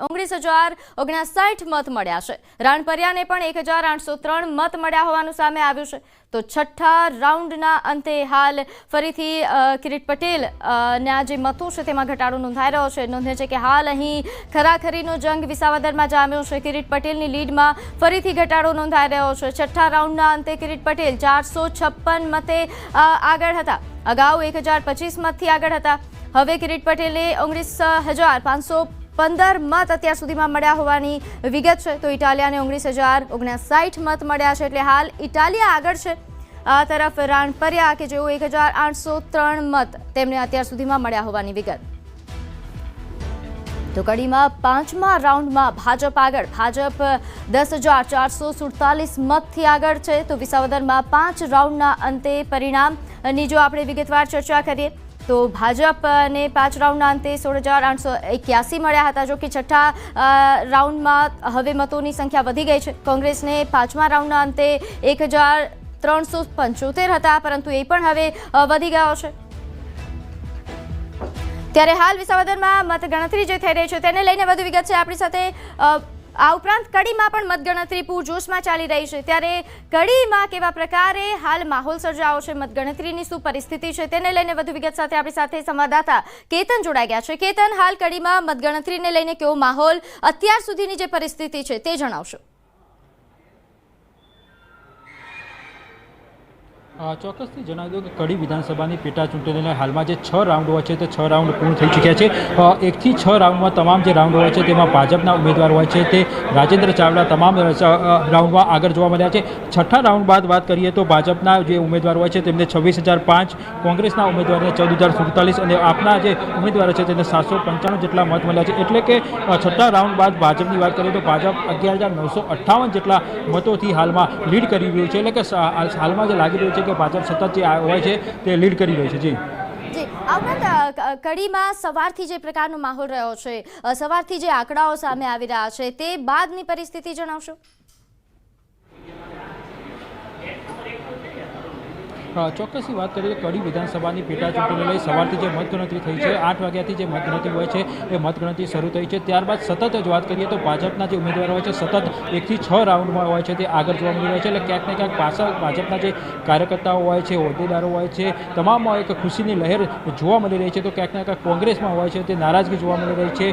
19,059 મત મળ્યા છે। રાણપરિયાને પણ 1,803 મત મળ્યા હોવાનું સામે આવ્યું છે। તો છઠ્ઠા રાઉન્ડના અંતે હાલ ફરીથી કિરીટ પટેલ ના જે મતો છે તેમાં ઘટાડો નોંધાઈ રહ્યો છે। નોંધે છે કે હાલ અહીં ખરાખરીનો જંગ વિસાવદરમાં જામ્યો છે। કિરીટ પટેલની લીડમાં ફરીથી ઘટાડો નોંધાઈ રહ્યો છે। છઠ્ઠા રાઉન્ડના અંતે કિરીટ પટેલ 456 મતે આગળ હતા। અગાઉ 1,025 મતથી આગળ હતા। હવે કિરીટ પટેલે 19,515 મત અત્યાર સુધીમાં મળ્યા હોવાની વિગત છે। તો ઇટાલિયાને 19,059 મત મળ્યા છે, એટલે હાલ ઇટાલિયા આગળ છે। આ તરફ રાણપરિયા કે જેઓ 1,803 મત તેમને અત્યાર સુધીમાં મળ્યા હોવાની વિગત। તો કડીમાં પાંચમા રાઉન્ડમાં ભાજપ આગળ। ભાજપ 10,447 મતથી આગળ છે। તો વિસાવદરમાં 5 રાઉન્ડના અંતે પરિણામની જો આપણે વિગતવાર ચર્ચા કરીએ તો ભાજપને 5 રાઉન્ડના અંતે 16,881 મળ્યા હતા। જો કે છઠ્ઠા રાઉન્ડમાં હવે મતોની સંખ્યા વધી ગઈ છે। કોંગ્રેસને 5મા રાઉન્ડના અંતે 1,375 હતા, પરંતુ એ પણ હવે વધી ગયો છે। ત્યારે હાલ વિસાવદરમાં મતગણતરી જે થઈ રહી છે તેને લઈને વધુ વિગત છે આપણી સાથે। આ ઉપરાંત કડીમાં પણ મતગણતરી પૂરજોશમાં ચાલી રહી છે, ત્યારે કડીમાં કેવા પ્રકારે હાલ માહોલ સર્જાયો છે, મતગણતરીની શું પરિસ્થિતિ છે તેને લઈને વધુ વિગત સાથે આપણી સાથે સંવાદદાતા કેતન જોડાઈ ગયા છે। કેતન, હાલ કડીમાં મતગણતરીને લઈને કેવો માહોલ, અત્યાર સુધીની જે પરિસ્થિતિ છે તે જણાવશો। ચોક્કસથી જણાવી દઉં કે કડી વિધાનસભાની પેટા ચૂંટણીને હાલમાં જે 6 રાઉન્ડ હોય છે તે 6 રાઉન્ડ પૂર્ણ થઈ ચૂક્યા છે। 1 થી 6 રાઉન્ડમાં તમામ જે રાઉન્ડ હોય છે તેમાં ભાજપના ઉમેદવાર હોય છે તે રાજેન્દ્ર ચાવડા તમામ રાઉન્ડમાં આગળ જોવા મળ્યા છે। છઠ્ઠા રાઉન્ડ બાદ વાત કરીએ તો ભાજપના જે ઉમેદવાર હોય છે તેમને 26,005, કોંગ્રેસના ઉમેદવારને 14,047 અને આપના જે ઉમેદવારો છે તેને 795 જેટલા મત મળ્યા છે। એટલે કે છઠ્ઠા રાઉન્ડ બાદ ભાજપની વાત કરીએ તો ભાજપ 11,958 જેટલા મતોથી હાલમાં લીડ કરી રહ્યું છે। એટલે કે હાલમાં જે લાગી રહ્યું છે કે ભાજપ સતત જે હોય છે તે લીડ કરી રહ્યું છે। જી આ ઉપરાંત કડીમાં સવારથી જે પ્રકારનો માહોલ રહ્યો છે, સવારથી જે આંકડાઓ સામે આવી રહ્યા છે તે બાદની પરિસ્થિતિ જણાવશો। ચોક્કસની વાત કરીએ તો કડી વિધાનસભાની પેટા ચૂંટણી લઈ સવારથી જે મતગણતરી થઈ છે, 8 વાગ્યાથી જે મતગણતરી હોય છે એ મતગણતરી શરૂ થઈ છે। ત્યારબાદ સતત જ વાત કરીએ તો ભાજપના જે ઉમેદવારો હોય છે સતત 1 થી 6 રાઉન્ડમાં હોય છે તે આગળ જોવા મળી રહ્યા છે। એટલે ક્યાંક ને ક્યાંક પાછળ ભાજપના જે કાર્યકર્તાઓ હોય છે, હોદ્દેદારો હોય છે, તમામમાં એક ખુશીની લહેર જોવા મળી રહી છે। તો ક્યાંક ને ક્યાંક કોંગ્રેસમાં હોય છે તે નારાજગી જોવા મળી રહી છે।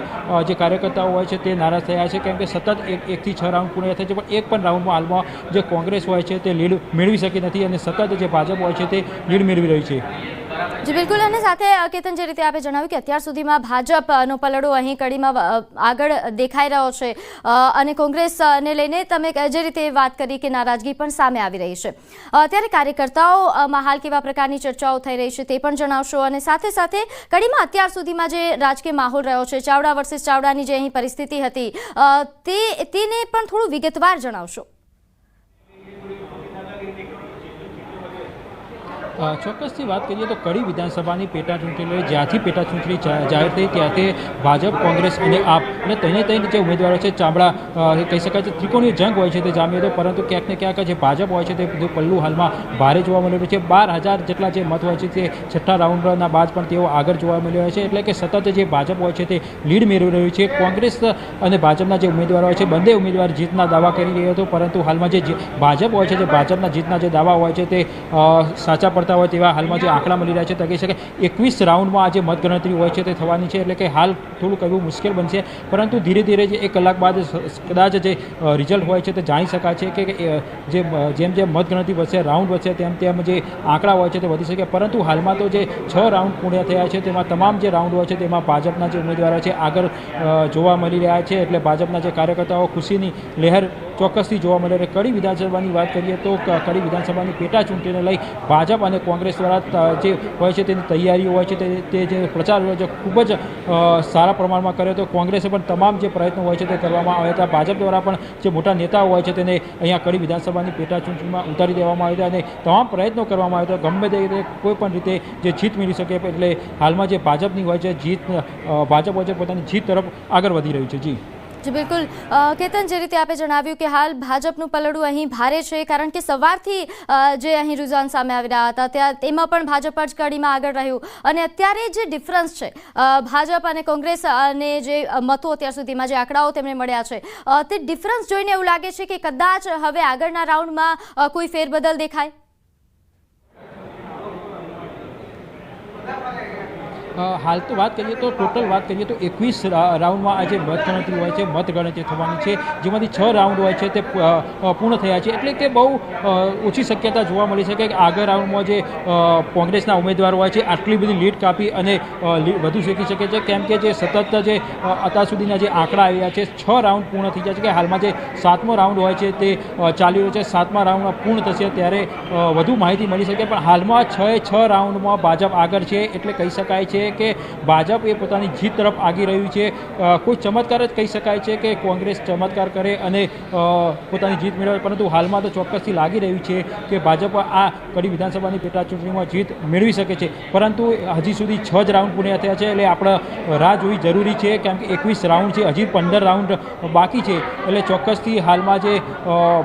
જે કાર્યકર્તાઓ હોય છે તે નારાજ થયા છે, કેમ કે સતત 1 થી 6 રાઉન્ડ પૂર્ણ થાય છે પણ એક પણ રાઉન્ડમાં હાલમાં જે કોંગ્રેસ હોય છે તે લીડ મેળવી શકી નથી અને સતત જે ભાજપ હોય છે તે લીડ મેળવી રહી છે। જી બિલકુલ, અને સાથે કેતન જે રીતે આપે જણાવ્યું કે અત્યાર સુધીમાં ભાજપનો પલડો અહીં કડીમાં આગળ દેખાઈ રહ્યો છે અને કોંગ્રેસને લઈને તમે જે રીતે વાત કરી કે નારાજગી પણ સામે આવી રહી છે, ત્યારે કાર્યકર્તાઓમાં હાલ કેવા પ્રકારની ચર્ચાઓ થઈ રહી છે તે પણ જણાવશો। અને સાથે સાથે કડીમાં અત્યાર સુધીમાં જે રાજકીય માહોલ રહ્યો છે, ચાવડા વર્સિસ ચાવડાની જે અહીં પરિસ્થિતિ હતી તેને પણ થોડું વિગતવાર જણાવશો। ચોક્કસથી વાત કરીએ તો કડી વિધાનસભાની પેટા ચૂંટણી જ્યાંથી પેટા ચૂંટણી જાહેર થઈ ત્યાંથી ભાજપ, કોંગ્રેસ અને આપ અને ત્રણે જે ઉમેદવારો છે ચામડા કહી શકાય છે ત્રિકોણીય જંગ હોય છે તે જામ્યો હતો, પરંતુ ક્યાંક ને ક્યાંક જે ભાજપ હોય છે તે પલ્લું હાલમાં ભારે જોવા મળી રહ્યું છે। 12,000 જેટલા જે મત હોય છે તે છઠ્ઠા રાઉન્ડના બાદ પણ તેઓ આગળ જોવા મળી રહ્યા છે। એટલે કે સતત જે ભાજપ હોય છે તે લીડ મેળવી રહ્યું છે। કોંગ્રેસ અને ભાજપના જે ઉમેદવારો હોય છે બંને ઉમેદવાર જીતના દાવા કરી રહ્યો હતો, પરંતુ હાલમાં જે ભાજપ હોય છે તે ભાજપના જીતના જે દાવા હોય છે તે સાચા પડતા હોય તેવા હાલમાં જે આંકડા મળી રહ્યા છે તો કહી શકાય 21 રાઉન્ડમાં આ જે મતગણતરી હોય છે તે થવાની છે। એટલે કે હાલ થોડું કહેવું મુશ્કેલ બનશે, પરંતુ ધીરે ધીરે જે 1 કલાક બાદ કદાચ જે રિઝલ્ટ હોય છે તે જાણી શકાય છે કે જેમ જેમ મતગણતરી વધશે, રાઉન્ડ વધશે તેમ તેમ જે આંકડા હોય છે તે વધી શકે। પરંતુ હાલમાં તો જે 6 રાઉન્ડ પૂર્ણ થયા છે તેમાં તમામ જે રાઉન્ડ હોય છે તેમાં ભાજપના જે ઉમેદવારો છે આગળ જોવા મળી રહ્યા છે। એટલે ભાજપના જે કાર્યકર્તાઓ ખુશીની લહેર ચોક્કસથી જોવા મળે છે। કડી વિધાનસભાની વાત કરીએ તો કડી વિધાનસભાની પેટા ચૂંટણીને લઈ ભાજપ અને કોંગ્રેસ દ્વારા જે હોય છે તેની તૈયારીઓ હોય છે તે જે પ્રચાર હોય છે ખૂબ જ સારા પ્રમાણમાં કર્યો હતો। કોંગ્રેસે પણ તમામ જે પ્રયત્નો હોય છે તે કરવામાં આવ્યા હતા। ભાજપ દ્વારા પણ જે મોટા નેતાઓ હોય છે તેને અહીંયા કડી વિધાનસભાની પેટા ચૂંટણીમાં ઉતારી દેવામાં આવ્યા હતા અને તમામ પ્રયત્નો કરવામાં આવ્યા હતા ગમે તે રીતે કોઈ પણ રીતે જે જીત મેળવી શકે। એટલે હાલમાં જે ભાજપની હોય છે જીત, ભાજપ હોય છે પોતાની જીત તરફ આગળ વધી રહ્યું છે। જી જી બિલકુલ કેતન, જે રીતે આપે જણાવ્યું કે હાલ ભાજપનું પલડું અહીં ભારે છે, કારણ કે સવારથી જે અહીં રુઝાન સામે આવી રહ્યા હતા ત્યાં તેમાં પણ ભાજપ જ કડીમાં આગળ રહ્યું, અને અત્યારે જે ડિફરન્સ છે ભાજપ અને કોંગ્રેસ અને જે મતો અત્યાર સુધીમાં જે આંકડાઓ તેમને મળ્યા છે તે ડિફરન્સ જોઈને એવું લાગે છે કે કદાચ હવે આગળના રાઉન્ડમાં કોઈ ફેરબદલ દેખાય. હાલ તો વાત કરીએ તો ટોટલ વાત કરીએ તો 21 રાઉન્ડમાં આજે મતગણતરી હોય છે, મતગણતરી થવાની છે, જેમાંથી 6 રાઉન્ડ હોય છે તે પૂર્ણ થયા છે. એટલે કે બહુ ઓછી શક્યતા જોવા મળી છે કે આગળ રાઉન્ડમાં જે કોંગ્રેસના ઉમેદવારો હોય છે આટલી બધી લીડ કાપી અને વધુ શીખી શકે છે, કેમ કે જે સતત જે અત્યાર સુધીના જે આંકડા આવ્યા છે 6 રાઉન્ડ પૂર્ણ થઈ જાય છે, કે હાલમાં જે 7મો રાઉન્ડ હોય છે તે ચાલી રહ્યો છે. 7મા રાઉન્ડમાં પૂર્ણ થશે ત્યારે વધુ માહિતી મળી શકે, પણ હાલમાં 6 રાઉન્ડમાં ભાજપ આગળ છે. એટલે કહી શકાય છે કે ભાજપ એ પોતાની જીત તરફ આગી રહ્યું છે. કોઈ ચમત્કાર જ કહી શકાય છે કે કોંગ્રેસ ચમત્કાર કરે અને પોતાની જીત મેળવે, પરંતુ હાલમાં તો ચોક્કસથી લાગી રહ્યું છે કે ભાજપ આ કડી વિધાનસભાની પેટા ચૂંટણીમાં જીત મેળવી શકે છે. પરંતુ હજી સુધી 6 જ રાઉન્ડ પૂર્ણ થયા છે, એટલે આપણે રાહ જોવી જરૂરી છે, કેમ કે 21 રાઉન્ડ છે, હજી 15 રાઉન્ડ બાકી છે. એટલે ચોક્કસથી હાલમાં જે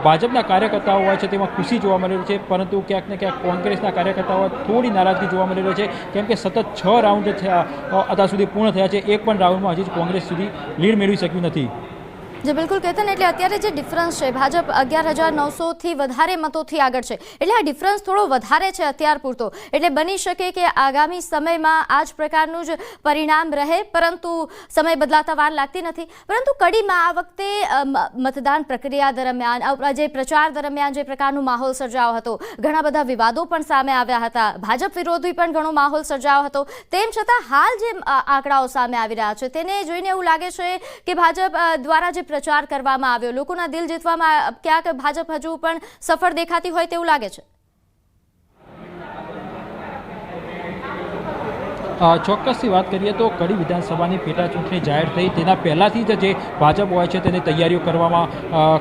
ભાજપના કાર્યકર્તાઓ હોય છે તેમાં ખુશી જોવા મળી રહી છે, પરંતુ ક્યાંક ને ક્યાંક કોંગ્રેસના કાર્યકર્તાઓ થોડી નારાજગી જોવા મળી રહી છે, કેમ કે સતત 6 રાઉન્ડ અત્યાર સુધી પૂર્ણ થયા છે, એક પણ રાઉન્ડમાં હજી કોંગ્રેસ સુધી લીડ મેળવી શક્યું નથી. જી બિલકુલ કેતન, એટલે અત્યારે જે ડિફરન્સ છે ભાજપ 11,900થી વધારે મતોથી આગળ છે, એટલે આ ડિફરન્સ થોડો વધારે છે અત્યાર પૂરતો. એટલે બની શકે કે આગામી સમયમાં આ જ પ્રકારનું જ પરિણામ રહે, પરંતુ સમય બદલાતા વાર લાગતી નથી. પરંતુ કડીમાં આ વખતે મતદાન પ્રક્રિયા દરમિયાન જે પ્રચાર દરમિયાન જે પ્રકારનો માહોલ સર્જાયો હતો, ઘણા બધા વિવાદો પણ સામે આવ્યા હતા, ભાજપ વિરોધી પણ ઘણો માહોલ સર્જાયો હતો. તેમ છતાં હાલ જે આંકડાઓ સામે આવી રહ્યા છે તેને જોઈને એવું લાગે છે કે ભાજપ દ્વારા જે પ્રચાર કરવામાં આવ્યો, લોકોના દિલ જીતવામાં ક્યાંક ભાજપ હજુ પણ સફળ દેખાતી હોય તેવું લાગે છે. ચોક્કસથી વાત કરીએ તો કડી વિધાનસભાની પેટા ચૂંટણી જાહેર થઈ તેના પહેલાંથી જ જે ભાજપ હોય છે તેની તૈયારીઓ કરવામાં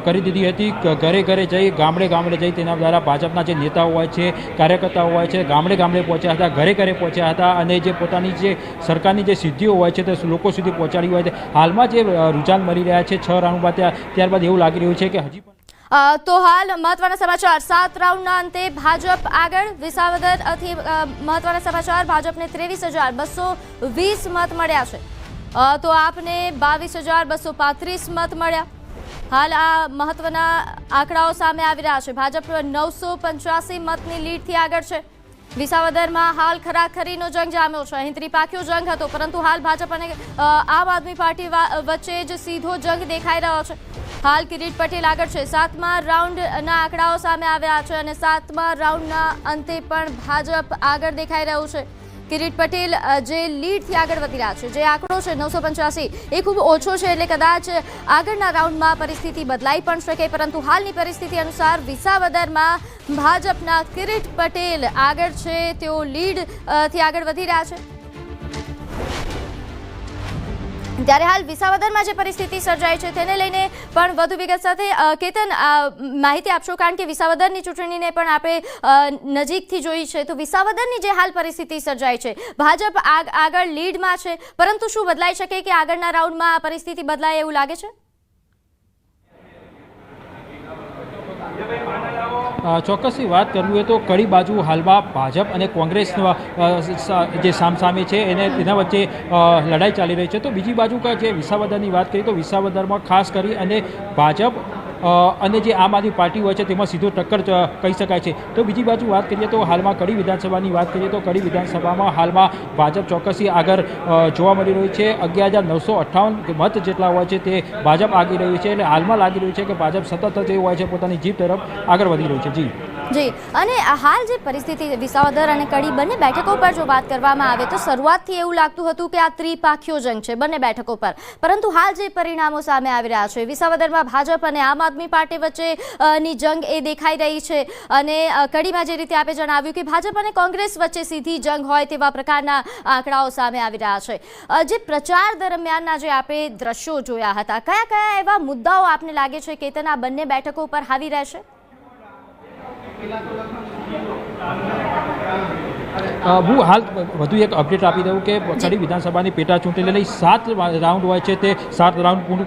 કરી દીધી હતી. ઘરે ઘરે જઈ ગામડે જઈ તેના દ્વારા ભાજપના જે નેતાઓ હોય છે, કાર્યકર્તાઓ હોય છે, ગામડે પહોંચ્યા હતા, ઘરે પહોંચ્યા હતા, અને જે પોતાની જે સરકારની જે સિદ્ધિઓ હોય છે તે લોકો સુધી પહોંચાડી હોય છે. હાલમાં જે રૂઝાન મળી રહ્યા છે 6 રાઉન્ડ બાદ, ત્યારબાદ એવું લાગી રહ્યું છે કે હજી પણ તો હાલ મહત્વના સમાચાર, 7 રાઉન્ડના અંતે ભાજપ આગળ. વિસાવદરથી મહત્વના સમાચાર, ભાજપને 23,220 મત મળ્યા છે, તો આપને 22,235 મત મળ્યા. હાલ આ મહત્વના આંકડાઓ સામે આવી રહ્યા છે. ભાજપ 985 મતની લીડથી આગળ છે. વિસાવદરમાં હાલ ખરાખરીનો જંગ જામ્યો છે. અહીં ત્રિપાખીયો જંગ હતો, પરંતુ હાલ ભાજપ અને આમ આદમી પાર્ટી વચ્ચે જ સીધો જંગ દેખાઈ રહ્યો છે. હાલ કિરીટ પટેલ આગળ છે. 7મા રાઉન્ડના આંકડાઓ સામે આવ્યા છે, અને 7મા રાઉન્ડના અંતે પણ ભાજપ આગળ દેખાઈ રહ્યું છે. કિરીટ પટેલ જે લીડથી આગળ વધી રહ્યા છે. જે આંકડો છે 985 એ ખૂબ ઓછો છે, એટલે કદાચ આગળના રાઉન્ડમાં પરિસ્થિતિ બદલાઈ પણ શકે, પરંતુ હાલની પરિસ્થિતિ અનુસાર વિસાવદરમાં ભાજપના કિરીટ પટેલ આગળ છે. તેઓ લીડથી આગળ વધી રહ્યા છે. ત્યારે હાલ વિસાવદરમાં જે પરિસ્થિતિ સર્જાઈ છે તેને લઈને પણ વધુ વિગત સાથે કેતન માહિતી આપશો, કારણ કે વિસાવદરની ચૂંટણીને પણ આપણે નજીકથી જોઈ છે. તો વિસાવદરની જે હાલ પરિસ્થિતિ સર્જાઈ છે, ભાજપ આગળ લીડમાં છે, પરંતુ શું બદલાઈ શકે કે આગળના રાઉન્ડમાં આ પરિસ્થિતિ બદલાય એવું લાગે છે? ચોક્કસથી વાત કરવી હોય તો કડી બાજુ હાલમાં ભાજપ અને કોંગ્રેસ જે સામસામે છે એના વચ્ચે લડાઈ ચાલી રહી છે. તો બીજી બાજુ જે વિસાવદરની વાત કરીએ તો વિસાવદરમાં ખાસ કરી અને ભાજપ અને જે આમ આદમી પાર્ટી હોય છે તેમાં સીધો ટક્કર કહી શકાય છે. તો બીજી બાજુ વાત કરીએ તો હાલમાં કડી વિધાનસભાની વાત કરીએ તો કડી વિધાનસભામાં હાલમાં ભાજપ ચોક્કસથી આગળ જોવા મળી રહ્યું છે. 11,958 મત જેટલા હોય છે તે ભાજપ આગી રહ્યું છે. એટલે હાલમાં લાગી રહ્યું છે કે ભાજપ સતત જે હોય છે પોતાની જીત તરફ આગળ વધી રહ્યું છે. જી, અને હાલ જે પરિસ્થિતિ વિસાવદર અને કડી બંને બેઠકો પર જો વાત કરવામાં આવે તો શરૂઆતથી એવું લાગતું હતું કે આ ત્રિપાખીયો જંગ છે બંને બેઠકો પર, પરંતુ હાલ જે પરિણામો સામે આવી રહ્યા છે, વિસાવદરમાં ભાજપ અને આમ આદમી પાર્ટી વચ્ચેની જંગ એ દેખાઈ રહી છે, અને કડીમાં જે રીતે આપે જણાવ્યું કે ભાજપ અને કોંગ્રેસ વચ્ચે સીધી જંગ હોય તેવા પ્રકારના આંકડાઓ સામે આવી રહ્યા છે. જે પ્રચાર દરમિયાનના જે આપણે દ્રશ્યો જોયા હતા, કયા એવા મુદ્દાઓ આપને લાગે છે કેતન આ બંને બેઠકો પર હાવી રહેશે? હું હાલ વધુ એક અપડેટ આપી દઉં કે કડી વિધાનસભાની પેટા ચૂંટણી લઈ 7 રાઉન્ડ હોય છે તે 7 રાઉન્ડ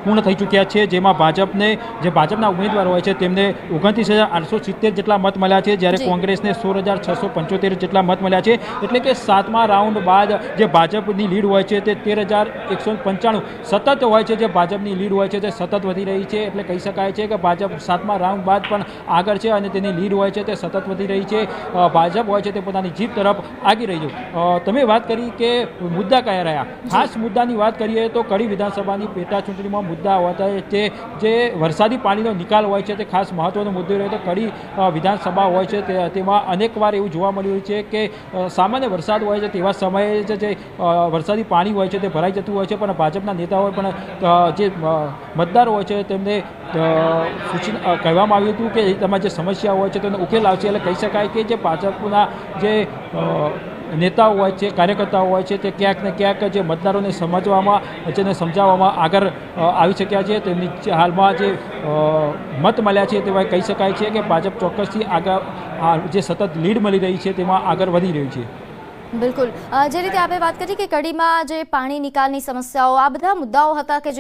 પૂર્ણ થઈ ચૂક્યા છે, જેમાં ભાજપના ઉમેદવાર હોય છે તેમને 29,870 જેટલા મત મળ્યા છે, જ્યારે કોંગ્રેસને 16,675 જેટલા મત મળ્યા છે. એટલે કે 7મા રાઉન્ડ બાદ જે ભાજપની લીડ હોય છે તે 13,195 સતત હોય છે. જે ભાજપની લીડ હોય છે તે સતત વધી રહી છે. એટલે કહી શકાય છે કે ભાજપ 7મા રાઉન્ડ બાદ પણ આગળ છે અને તેની લીડ હોય છે તે સતત વધી રહી છે. ભાજપ હોય છે તે પોતાની જીત તરફ આગી રહી છે. તમે વાત કરી કે મુદ્દા કયા રહ્યા. ખાસ મુદ્દાની વાત કરીએ તો કડી વિધાનસભાની પેટા ચૂંટણીમાં મુદ્દા હોતા છે જે વરસાદી પાણીનો નિકાલ હોય છે તે ખાસ મહત્વનો મુદ્દો રહ્યો. તો કડી વિધાનસભા હોય છે તેમાં અનેકવાર એવું જોવા મળ્યું છે કે સામાન્ય વરસાદ હોય છે તેવા સમયે જે વરસાદી પાણી હોય છે તે ભરાઈ જતું હોય છે, પણ ભાજપના નેતાઓ પણ જે મતદારો હોય છે તેમને સૂચના કહેવામાં આવ્યું હતું કે તમારી જે સમસ્યા હોય છે તેનો ઉકેલ આવશે. એટલે કહી શકાય કે જે ભાજપના જે નેતાઓ હોય છે, કાર્યકર્તાઓ હોય છે તે ક્યાંક ને ક્યાંક જે મતદારોને સમજવામાં જેને સમજાવવામાં આગળ આવી શક્યા છે. તેમની હાલમાં જે મત મળ્યા છે તેવા કહી શકાય છે કે ભાજપ ચોક્કસથી આગળ જે સતત લીડ મળી રહી છે તેમાં આગળ વધી રહ્યું છે. બિલકુલ, જે રીતે આપણે વાત કરી કે કડીમાં જે પાણી નિકાલની સમસ્યાઓ, આ બધા મુદ્દાઓ હતા કે